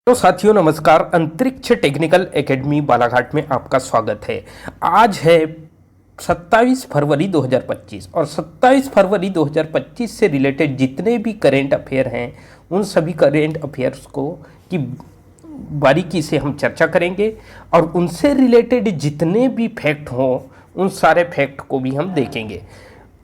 तो साथियों नमस्कार। अंतरिक्ष टेक्निकल एकेडमी बालाघाट में आपका स्वागत है। आज है 27 फरवरी 2025 और 27 फरवरी 2025 से रिलेटेड जितने भी करेंट अफेयर हैं उन सभी करेंट अफेयर्स को की बारीकी से हम चर्चा करेंगे और उनसे रिलेटेड जितने भी फैक्ट हों उन सारे फैक्ट को भी हम देखेंगे।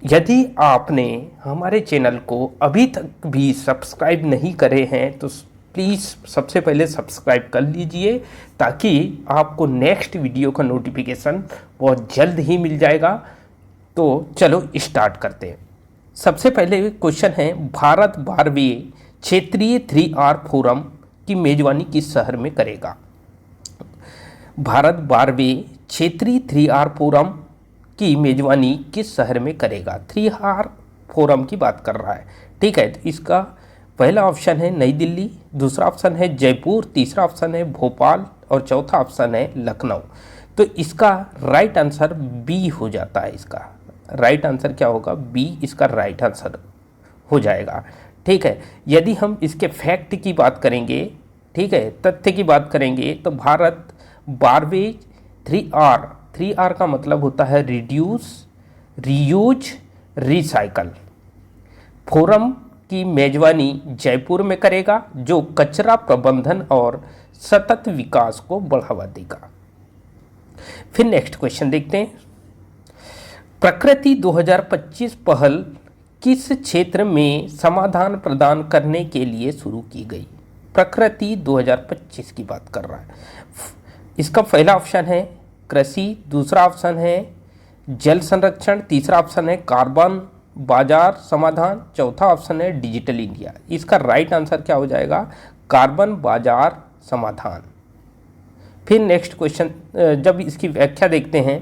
यदि आपने हमारे चैनल को अभी तक भी सब्सक्राइब नहीं करे हैं तो प्लीज़ सबसे पहले सब्सक्राइब कर लीजिए ताकि आपको नेक्स्ट वीडियो का नोटिफिकेशन बहुत जल्द ही मिल जाएगा। तो चलो स्टार्ट करते हैं। सबसे पहले क्वेश्चन है, भारत 12वें क्षेत्रीय 3R फोरम की मेज़बानी किस शहर में करेगा? भारत 12वें क्षेत्रीय 3R फोरम की मेज़बानी किस शहर में करेगा? 3R फोरम की बात कर रहा है, ठीक है। तो इसका पहला ऑप्शन है नई दिल्ली, दूसरा ऑप्शन है जयपुर, तीसरा ऑप्शन है भोपाल और चौथा ऑप्शन है लखनऊ। तो इसका राइट आंसर बी हो जाता है। इसका राइट आंसर क्या होगा? बी इसका राइट आंसर हो जाएगा, ठीक है। यदि हम इसके फैक्ट की बात करेंगे, ठीक है, तथ्य की बात करेंगे तो भारत 12वें 3R का मतलब होता है रिड्यूस, रीयूज, रिसाइकल फोरम की मेजबानी जयपुर में करेगा, जो कचरा प्रबंधन और सतत विकास को बढ़ावा देगा। फिर नेक्स्ट क्वेश्चन देखते हैं। प्रकृति 2025 पहल किस क्षेत्र में समाधान प्रदान करने के लिए शुरू की गई? प्रकृति 2025 की बात कर रहा है। इसका पहला ऑप्शन है कृषि, दूसरा ऑप्शन है जल संरक्षण, तीसरा ऑप्शन है कार्बन बाजार समाधान, चौथा ऑप्शन है डिजिटल इंडिया। इसका राइट आंसर क्या हो जाएगा? कार्बन बाजार समाधान। फिर नेक्स्ट क्वेश्चन, जब इसकी व्याख्या देखते हैं,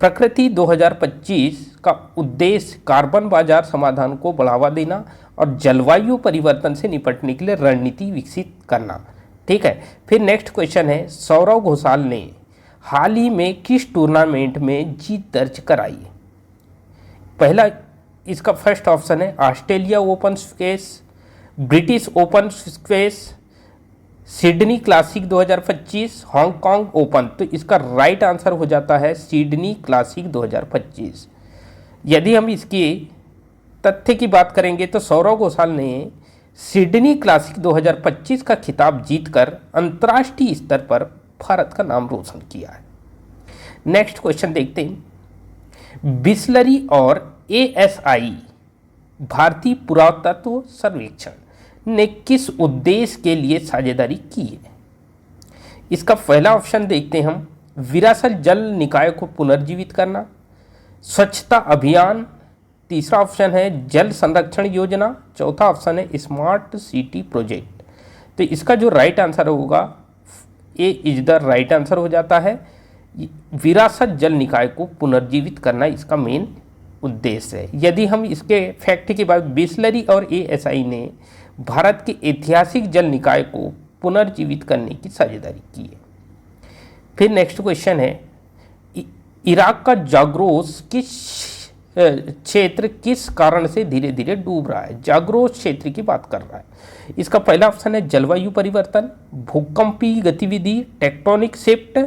प्रकृति 2025 का उद्देश्य कार्बन बाजार समाधान को बढ़ावा देना और जलवायु परिवर्तन से निपटने के लिए रणनीति विकसित करना, ठीक है। फिर नेक्स्ट क्वेश्चन है, सौरव घोषाल ने हाल ही में किस टूर्नामेंट में जीत दर्ज कराई? पहला इसका फर्स्ट ऑप्शन है Australia open squash, British open squash, Sydney classic 2025, Hong Kong open. तो इसका राइट आंसर हो जाता है सिडनी क्लासिक 2025। यदि हम इसकी तथ्य की बात करेंगे तो सौरव घोषाल ने सिडनी क्लासिक 2025 का खिताब जीतकर अंतर्राष्ट्रीय स्तर पर भारत का नाम रोशन किया है। नेक्स्ट क्वेश्चन देखते हैं। बिस्लरी और ASI भारतीय पुरातत्व सर्वेक्षण ने किस उद्देश्य के लिए साझेदारी की है? इसका पहला ऑप्शन देखते हैं हम, विरासत जल निकाय को पुनर्जीवित करना, स्वच्छता अभियान, तीसरा ऑप्शन है जल संरक्षण योजना, चौथा ऑप्शन है स्मार्ट सिटी प्रोजेक्ट। तो इसका जो राइट आंसर होगा ए इज द राइट आंसर हो जाता है। विरासत जल निकाय को पुनर्जीवित करना इसका मेन उद्देश्य है। यदि हम इसके फैक्ट की बात, बिस्लरी और ASI ने भारत के ऐतिहासिक जल निकाय को पुनर्जीवित करने की साझेदारी की है। फिर नेक्स्ट क्वेश्चन है, इराक का जाग्रोस किस क्षेत्र किस कारण से धीरे धीरे डूब रहा है? जाग्रोस क्षेत्र की बात कर रहा है। इसका पहला ऑप्शन है जलवायु परिवर्तन, भूकंपीय गतिविधि, टेक्टोनिक शिफ्ट,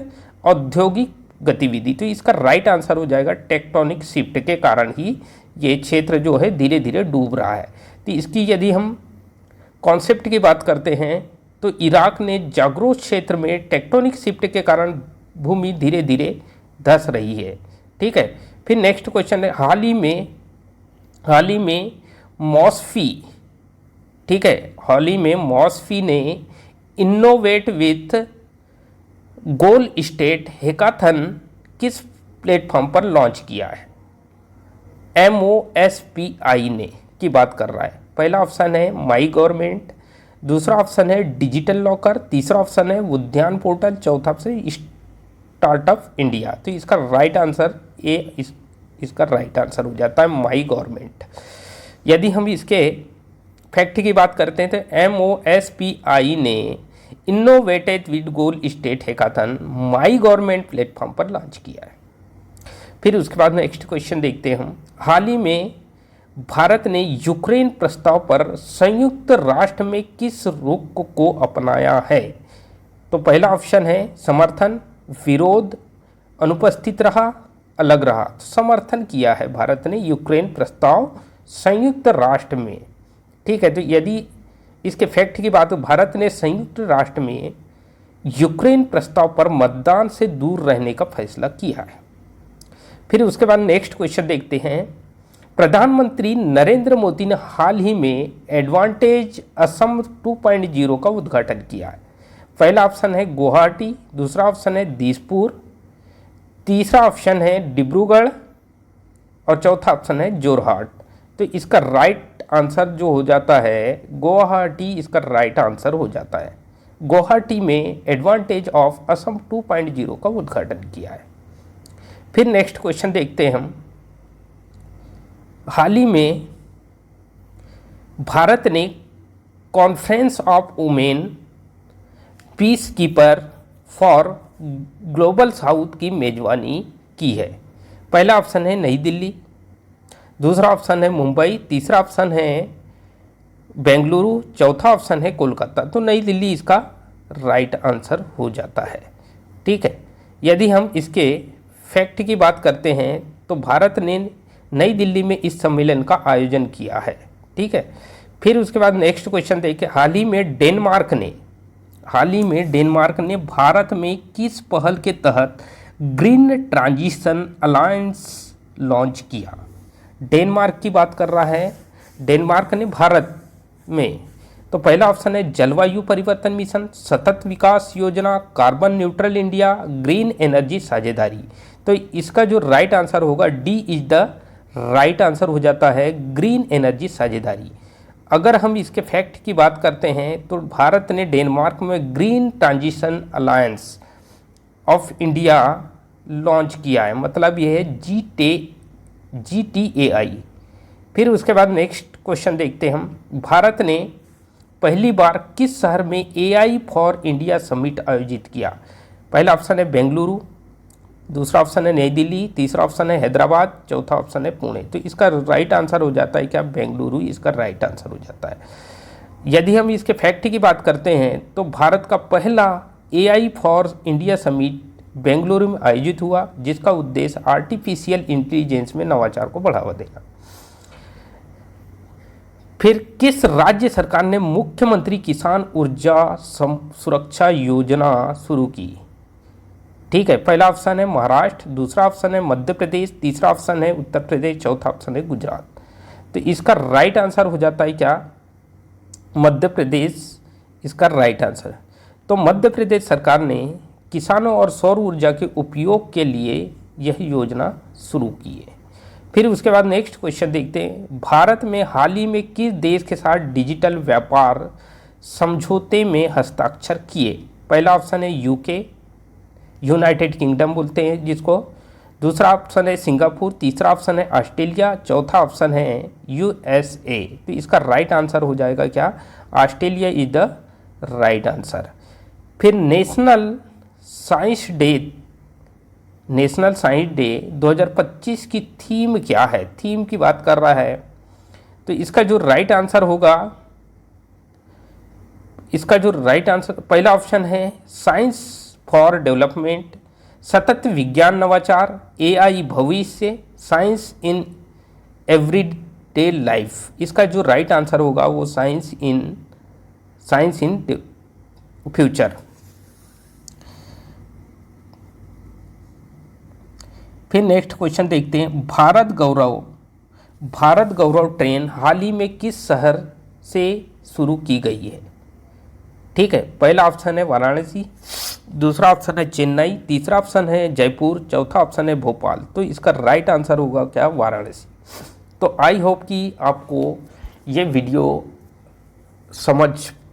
औद्योगिक गतिविधि। तो इसका राइट आंसर हो जाएगा टेक्टोनिक शिफ्ट के कारण ही ये क्षेत्र जो है धीरे धीरे डूब रहा है। तो इसकी यदि हम कॉन्सेप्ट की बात करते हैं तो इराक ने जाग्रोस क्षेत्र में टेक्टोनिक शिफ्ट के कारण भूमि धीरे धीरे धंस रही है, ठीक है। फिर नेक्स्ट क्वेश्चन है, हाल ही में मॉस्फी, ठीक है, हाल ही में मॉस्फी ने innovate with goal state hackathon किस प्लेटफॉर्म पर लॉन्च किया है? MOSPI ने की बात कर रहा है। पहला ऑप्शन है माई गवर्नमेंट, दूसरा ऑप्शन है डिजिटल लॉकर, तीसरा ऑप्शन है उद्यान पोर्टल, चौथा ऑप्शन स्टार्टअप इंडिया। तो इसका राइट आंसर इसका राइट आंसर हो जाता है माई गवर्नमेंट। यदि हम इसके फैक्ट की बात करते हैं तो MOSPI ने innovated with goal state hackathon my government platform पर लॉन्च किया है। फिर उसके बाद नेक्स्ट क्वेश्चन देखते हैं हम, हाल ही में भारत ने यूक्रेन प्रस्ताव पर संयुक्त राष्ट्र में किस रुख को अपनाया है? तो पहला ऑप्शन है समर्थन, विरोध, अनुपस्थित रहा, अलग रहा। तो समर्थन किया है भारत ने यूक्रेन प्रस्ताव संयुक्त राष्ट्र में। ठीक है, तो यदि इसके फैक्ट की बात हो, भारत ने संयुक्त राष्ट्र में यूक्रेन प्रस्ताव पर मतदान से दूर रहने का फैसला किया है। फिर उसके बाद नेक्स्ट क्वेश्चन देखते हैं। प्रधानमंत्री नरेंद्र मोदी ने हाल ही में एडवांटेज असम 2.0 का उद्घाटन किया है। पहला ऑप्शन है गुवाहाटी, दूसरा ऑप्शन है दिसपुर, तीसरा ऑप्शन है डिब्रूगढ़ और चौथा ऑप्शन है जोरहाट। तो इसका राइट आंसर जो हो जाता है गुवाहाटी, इसका राइट आंसर हो जाता है। गुवाहाटी में एडवांटेज ऑफ असम 2.0 का उद्घाटन किया है। फिर नेक्स्ट क्वेश्चन देखते हैं हम। हाल ही में भारत ने conference of women piece keeper for global south की मेजबानी की है। पहला ऑप्शन है नई दिल्ली, दूसरा ऑप्शन है मुंबई, तीसरा ऑप्शन है बेंगलुरु, चौथा ऑप्शन है कोलकाता। तो नई दिल्ली इसका राइट आंसर हो जाता है। ठीक है, यदि हम इसके फैक्ट की बात करते हैं तो भारत ने नई दिल्ली में इस सम्मेलन का आयोजन किया है। ठीक है, फिर उसके बाद नेक्स्ट क्वेश्चन देखिए। हाल ही में डेनमार्क ने भारत में किस पहल के तहत ग्रीन ट्रांजिशन अलायंस लॉन्च किया? डेनमार्क की बात कर रहा है। डेनमार्क ने भारत में, तो पहला ऑप्शन है जलवायु परिवर्तन मिशन, सतत विकास योजना, carbon neutral India, green energy साझेदारी। तो इसका जो राइट आंसर होगा D is the right answer हो जाता है, ग्रीन एनर्जी साझेदारी। अगर हम इसके फैक्ट की बात करते हैं तो भारत ने डेनमार्क में green transition alliance of India launch किया है, मतलब यह है GTAI। फिर उसके बाद नेक्स्ट क्वेश्चन देखते हैं हम। भारत ने पहली बार किस शहर में AI फॉर इंडिया समिट आयोजित किया? पहला ऑप्शन है बेंगलुरु, दूसरा ऑप्शन है नई दिल्ली, तीसरा ऑप्शन है हैदराबाद, चौथा ऑप्शन है पुणे। तो इसका राइट आंसर हो जाता है क्या? बेंगलुरु इसका राइट आंसर हो जाता है। यदि हम इसके फैक्ट की बात करते हैं तो भारत का पहला AI for India summit Bengaluru में आयोजित हुआ, जिसका उद्देश्य आर्टिफिशियल इंटेलिजेंस में नवाचार को बढ़ावा देना। फिर किस राज्य सरकार ने मुख्यमंत्री किसान ऊर्जा सुरक्षा योजना शुरू की? ठीक है, पहला ऑप्शन है महाराष्ट्र, दूसरा ऑप्शन है मध्य प्रदेश, तीसरा ऑप्शन है उत्तर प्रदेश, चौथा ऑप्शन है गुजरात। तो इसका राइट आंसर हो जाता है क्या? मध्य प्रदेश इसका राइट आंसर। तो मध्य प्रदेश सरकार ने किसानों और सौर ऊर्जा के उपयोग के लिए यह योजना शुरू की है। फिर उसके बाद नेक्स्ट क्वेश्चन देखते हैं। भारत में हाल ही में किस देश के साथ डिजिटल व्यापार समझौते में हस्ताक्षर किए? पहला ऑप्शन है यूके, यूनाइटेड किंगडम बोलते हैं जिसको, दूसरा ऑप्शन है सिंगापुर, तीसरा ऑप्शन है ऑस्ट्रेलिया, चौथा ऑप्शन है USA। तो इसका राइट आंसर हो जाएगा क्या? Australia is the right answer. फिर नेशनल साइंस डे 2025 की थीम क्या है? थीम की बात कर रहा है, तो इसका जो राइट आंसर होगा, इसका जो राइट आंसर पहला ऑप्शन है साइंस फॉर डेवलपमेंट, सतत विज्ञान नवाचार, AI भविष्य, साइंस इन एवरीडे लाइफ। इसका जो राइट आंसर होगा वो साइंस इन फ्यूचर। फिर नेक्स्ट क्वेश्चन देखते हैं। भारत गौरव ट्रेन हाल ही में किस शहर से शुरू की गई है? ठीक है, पहला ऑप्शन है वाराणसी, दूसरा ऑप्शन है चेन्नई, तीसरा ऑप्शन है जयपुर, चौथा ऑप्शन है भोपाल। तो इसका राइट आंसर होगा क्या? वाराणसी। तो आई होप कि आपको ये वीडियो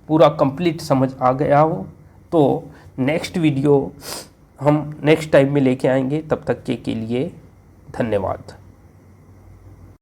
पूरा कंप्लीट समझ आ गया हो। तो नेक्स्ट वीडियो हम नेक्स्ट टाइम में लेके आएंगे, तब तक के लिए धन्यवाद।